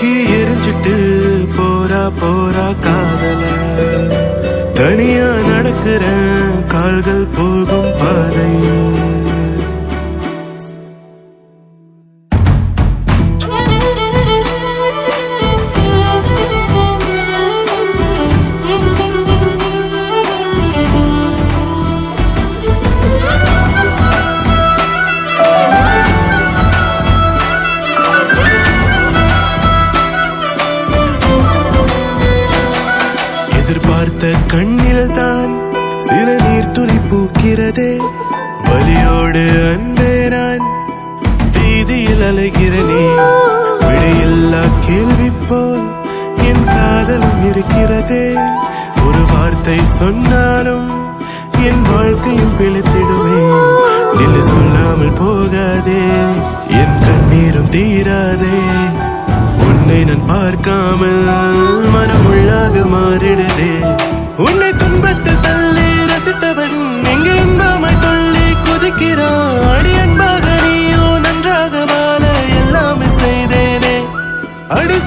தூக்கி எரிஞ்சிட்டு போரா போரா காதல தனியா நடக்கிற கால்கள் போகும் பாதையில் பார்த்த கண்ணில் தான் சில நீர் துளி பூக்கிறதே வலியோடு அன்பே நான் வீதியில் அலைகிறனே விடையில்லா கேள்வி போல் என் காதலும் இருக்கிறதே ஒரு வார்த்தை சொன்னாலும் என் வாழ்க்கையும் பிழைத்திடுமே நில்லு சொல்லாமல் போகாதே என் கண்ணீரும் தீராதே உன்னை நான் பார்க்காமல் மனம் உள்ளாக மாறிடுதே உன்னை துன்பத்தில் தள்ளி ரசித்தவன் எங்கே இன்பமாய் துள்ளி குதிக்கிறான் அடி அன்பாக நீயோ நன்றாக வாழ எல்லாமே செய்தேனே அடி